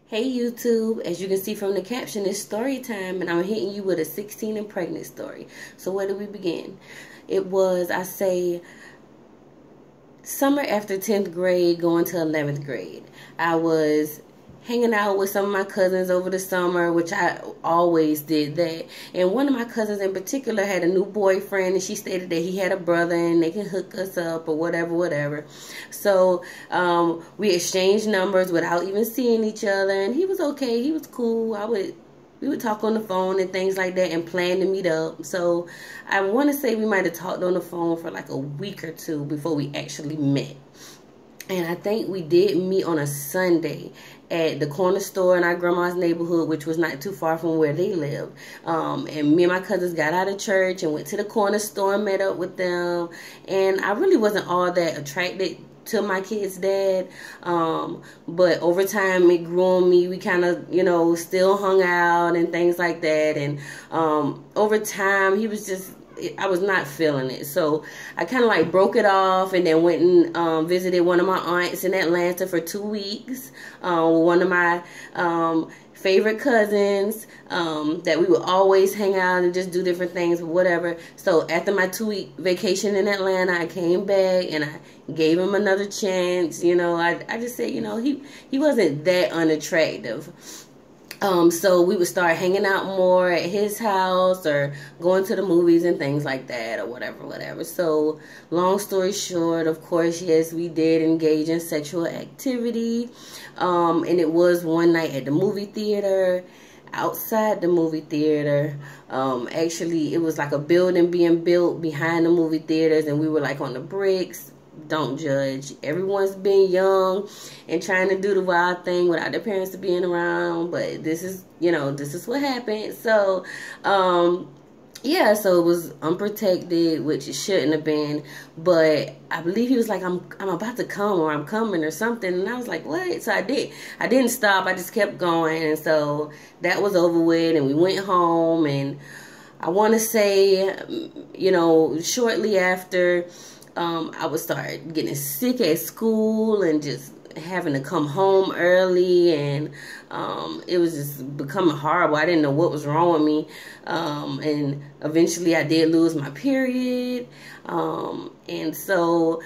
Hey YouTube, as you can see from the caption, it's story time, and I'm hitting you with a 16 and pregnant story. So where do we begin? It was, I say, summer after 10th grade going to 11th grade. I was hanging out with some of my cousins over the summer, which I always did that. And one of my cousins in particular had a new boyfriend, and she stated that he had a brother and they can hook us up or whatever. So we exchanged numbers without even seeing each other, and he was okay. He was cool. We would talk on the phone and things like that and plan to meet up. So I want to say we might have talked on the phone for like a week or two before we actually met. And I think we did meet on a Sunday at the corner store in our grandma's neighborhood, which was not too far from where they lived. And me and my cousins got out of church and went to the corner store and met up with them. And I really wasn't all that attracted to my kid's dad. But over time, it grew on me. We kind of, still hung out and things like that. And over time, he was just... I was not feeling it. So I kind of like broke it off and then went and visited one of my aunts in Atlanta for 2 weeks. One of my favorite cousins that we would always hang out and just do different things, whatever. So after my 2-week vacation in Atlanta, I came back and I gave him another chance. I just said, he wasn't that unattractive. So we would start hanging out more at his house or going to the movies and things like that or whatever. So long story short, of course, yes, we did engage in sexual activity. And it was one night at the movie theater. Outside the movie theater, actually, it was like a building being built behind the movie theaters, and we were like on the bricks. Don't judge. Everyone's been young and trying to do the wild thing without their parents being around. But this is, this is what happened. So, yeah, so it was unprotected, which it shouldn't have been. But I believe he was like, I'm about to come, or I'm coming, or something. And I was like, what? So I didn't stop. I just kept going. And so that was over with, and we went home. And I want to say, shortly after, I would start getting sick at school and just having to come home early, and it was just becoming horrible. I didn't know what was wrong with me, and eventually I did lose my period, and so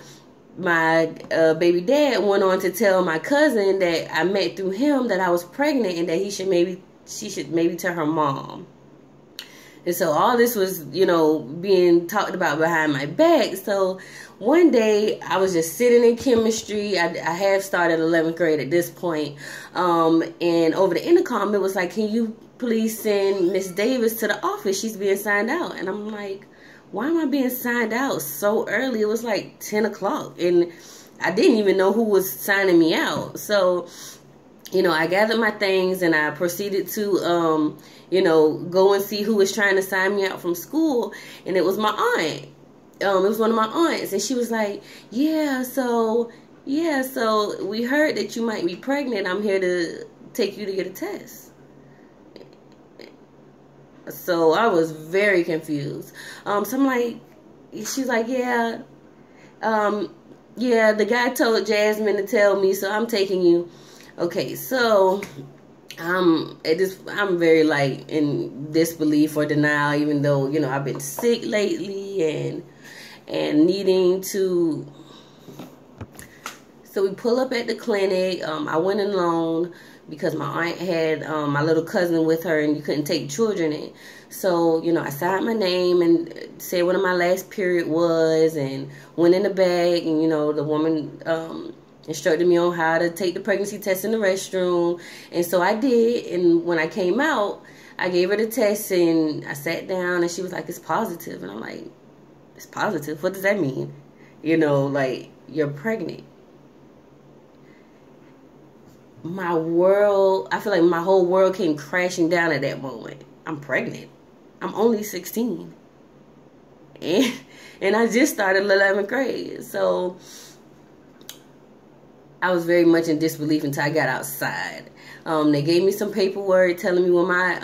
my baby dad went on to tell my cousin that I met through him that I was pregnant and that she should maybe tell her mom. And so all this was, being talked about behind my back. So one day I was just sitting in chemistry. I have started 11th grade at this point. And over the intercom, it was like, can you please send Miss Davis to the office? She's being signed out. And I'm like, why am I being signed out so early? It was like 10 o'clock. And I didn't even know who was signing me out. So, I gathered my things and I proceeded to, go and see who was trying to sign me out from school. And it was my aunt. It was one of my aunts. And she was like, yeah, so we heard that you might be pregnant. I'm here to take you to get a test. So I was very confused. So I'm like, she's like, yeah, the guy told Jasmine to tell me, so I'm taking you. Okay, so I'm very like in disbelief or denial, even though I've been sick lately and needing to. So we pull up at the clinic. I went alone because my aunt had my little cousin with her, and you couldn't take children in. So I signed my name and said when my last period was, and went in the bag, and the woman instructed me on how to take the pregnancy test in the restroom. And so I did. And when I came out, I gave her the test and I sat down and she was like, it's positive. And I'm like, it's positive? What does that mean? Like, you're pregnant. My world, I feel like my whole world came crashing down at that moment. I'm pregnant. I'm only 16. And I just started 11th grade. So I was very much in disbelief until I got outside. They gave me some paperwork telling me when my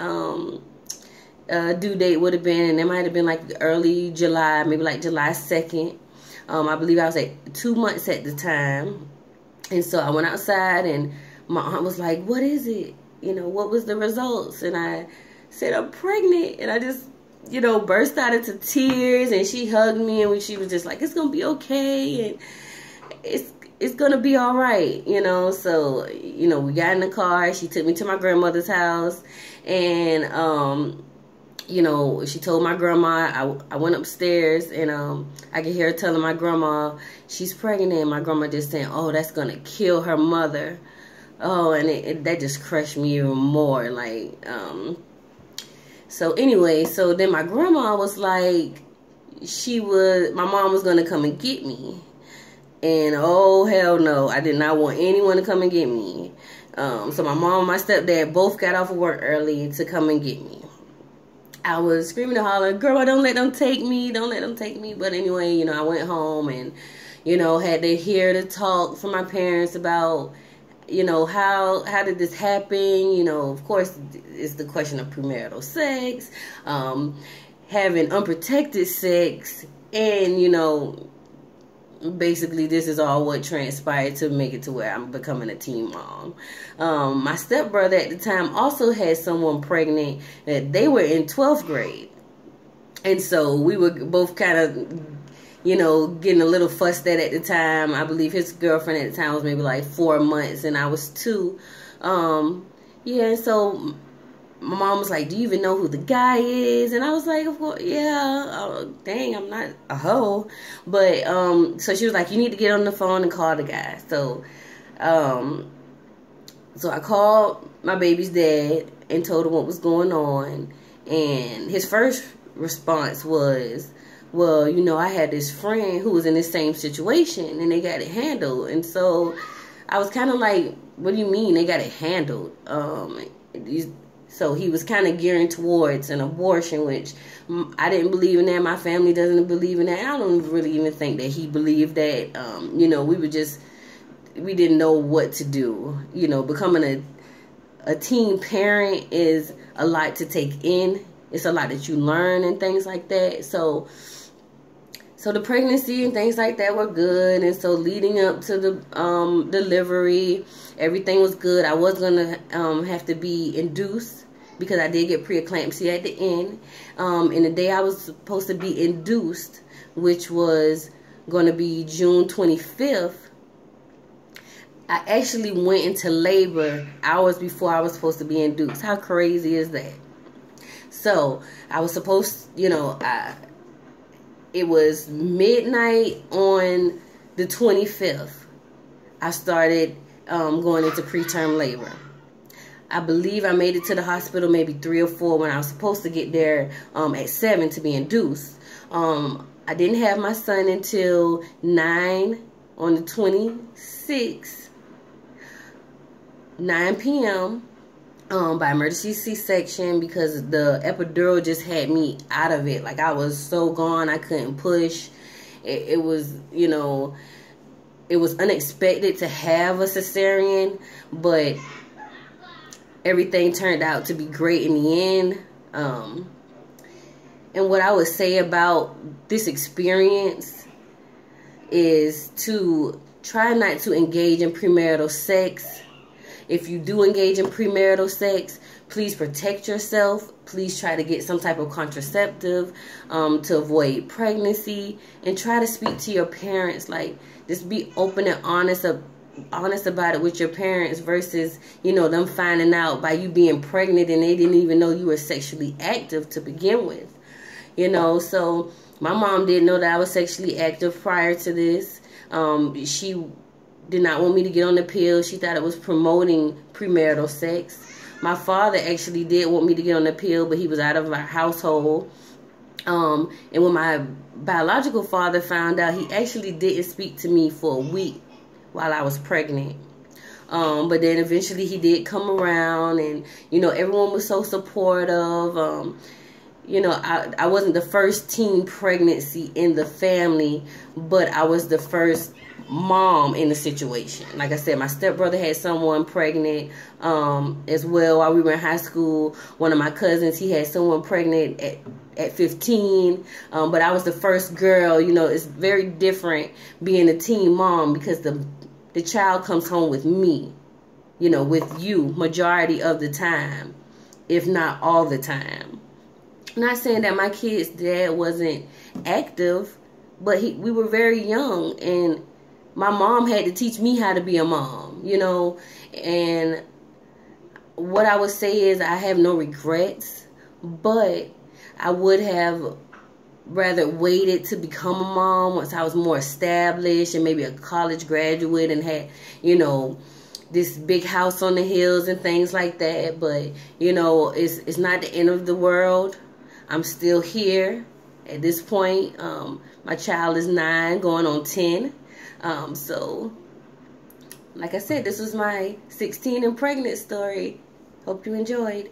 due date would have been, and it might have been like early July, maybe like July 2nd. I believe I was at 2 months at the time. And so I went outside and my aunt was like, what is it? What was the results? And I said, I'm pregnant. And I just, burst out into tears, and she hugged me, and she was just like, it's going to be okay. And it's going to be all right, So, we got in the car. She took me to my grandmother's house, and, she told my grandma. I went upstairs, and I could hear her telling my grandma she's pregnant, and my grandma just saying, oh, that's going to kill her mother. Oh, and that just crushed me even more. Like, so anyway, so then my grandma was like, my mom was going to come and get me. And oh, hell no, I did not want anyone to come and get me. So my mom and my stepdad both got off of work early to come and get me. I was screaming and hollering, girl, don't let them take me. Don't let them take me. But anyway, I went home and, had to hear the talk from my parents about, how did this happen? Of course, it's the question of premarital sex, having unprotected sex, and, basically this is all what transpired to make it to where I'm becoming a teen mom. My stepbrother at the time also had someone pregnant. They were in 12th grade. And so we were both kind of, getting a little fussed at the time. I believe his girlfriend at the time was maybe like 4 months, and I was 2. So my mom was like, do you even know who the guy is? And I was like, of course, yeah. Oh, dang, I'm not a hoe. But, so she was like, you need to get on the phone and call the guy. So, so I called my baby's dad and told him what was going on. And his first response was, well, I had this friend who was in this same situation, and they got it handled. And so I was kind of like, what do you mean they got it handled? So he was kind of gearing towards an abortion, which I didn't believe in that. My family doesn't believe in that. I don't really even think that he believed that. We didn't know what to do. Becoming a teen parent is a lot to take in. It's a lot that you learn and things like that. So the pregnancy and things like that were good. And so leading up to the delivery, everything was good. I was going to have to be induced because I did get preeclampsia at the end. And the day I was supposed to be induced, which was going to be June 25th, I actually went into labor hours before I was supposed to be induced. How crazy is that? So I was supposed, it was midnight on the 25th. I started going into preterm labor. I believe I made it to the hospital maybe 3 or 4 when I was supposed to get there at 7 to be induced. I didn't have my son until 9 on the 26th, 9 p.m. By emergency C-section, because the epidural just had me out of it. Like, I was so gone, I couldn't push. It was, it was unexpected to have a cesarean, but everything turned out to be great in the end. And what I would say about this experience is to try not to engage in premarital sex. If you do engage in premarital sex, please protect yourself. Please try to get some type of contraceptive to avoid pregnancy, and try to speak to your parents. Like, just be open and honest about it with your parents versus, them finding out by you being pregnant and they didn't even know you were sexually active to begin with. So my mom didn't know that I was sexually active prior to this. She did not want me to get on the pill. She thought it was promoting premarital sex. My father actually did want me to get on the pill, but he was out of our household. And when my biological father found out, he actually didn't speak to me for a week while I was pregnant. But then eventually he did come around, and, everyone was so supportive. I wasn't the first teen pregnancy in the family, but I was the first mom in the situation. Like I said, my stepbrother had someone pregnant as well while we were in high school. One of my cousins, he had someone pregnant at 15, but I was the first girl. It's very different being a teen mom because the child comes home with me. with you majority of the time, if not all the time. I'm not saying that my kid's dad wasn't active, but we were very young, and my mom had to teach me how to be a mom, and what I would say is I have no regrets, but I would have rather waited to become a mom once I was more established and maybe a college graduate and had, this big house on the hills and things like that. But, it's not the end of the world. I'm still here at this point. My child is 9 going on 10. So, like I said, this was my 16 and pregnant story. Hope you enjoyed.